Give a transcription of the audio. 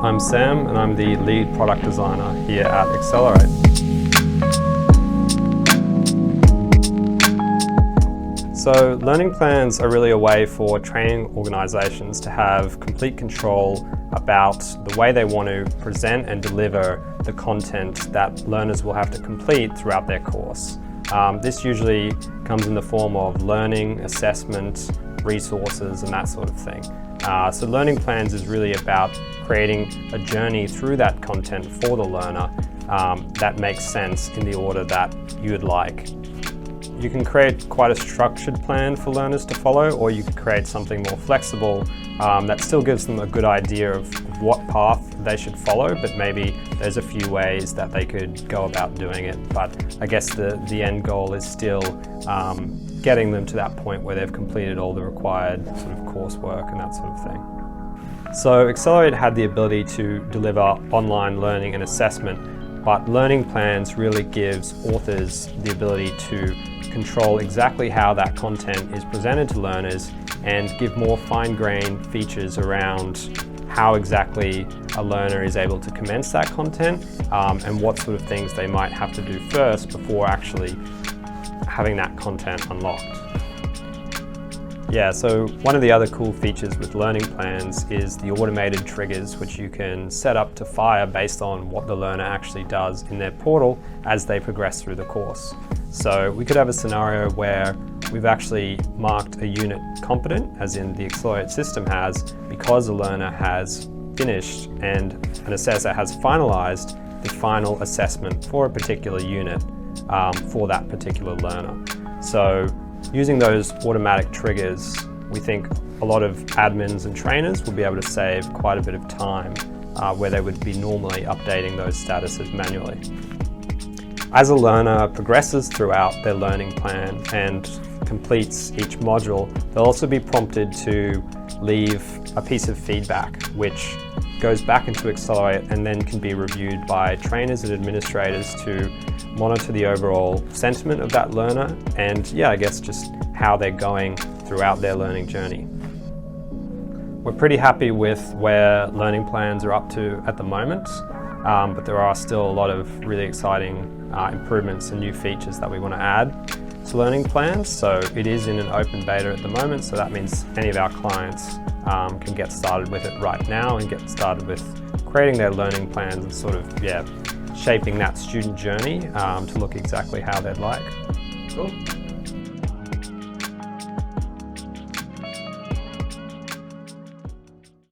I'm Sam and I'm the lead product designer here at aXcelerate. So learning plans are really a way for training organisations to have complete control about the way they want to present and deliver the content that learners will have to complete throughout their course. This usually comes in the form of learning, assessment, resources and that sort of thing. So learning plans is really about creating a journey through that content for the learner that makes sense in the order that you would like. You can create quite a structured plan for learners to follow, or you could create something more flexible that still gives them a good idea of what path they should follow, but maybe there's a few ways that they could go about doing it. But I guess the end goal is still getting them to that point where they've completed all the required sort of coursework and that sort of thing. So aXcelerate had the ability to deliver online learning and assessment, but learning plans really gives authors the ability to control exactly how that content is presented to learners and give more fine-grained features around how exactly a learner is able to commence that content and what sort of things they might have to do first before actually having that content unlocked. Yeah, so one of the other cool features with learning plans is the automated triggers, which you can set up to fire based on what the learner actually does in their portal as they progress through the course. So we could have a scenario where we've actually marked a unit competent, as in the aXcelerate system has, because a learner has finished and an assessor has finalized the final assessment for a particular unit for that particular learner. So using those automatic triggers, we think a lot of admins and trainers will be able to save quite a bit of time where they would be normally updating those statuses manually. As a learner progresses throughout their learning plan and completes each module, they'll also be prompted to leave a piece of feedback which goes back into aXcelerate and then can be reviewed by trainers and administrators to monitor the overall sentiment of that learner and, yeah, I guess just how they're going throughout their learning journey. We're pretty happy with where learning plans are up to at the moment, but there are still a lot of really exciting improvements and new features that we want to add to learning plans. So it is in an open beta at the moment, so that means any of our clients can get started with it right now and get started with creating their learning plans and sort of, yeah, shaping that student journey to look exactly how they'd like. Cool.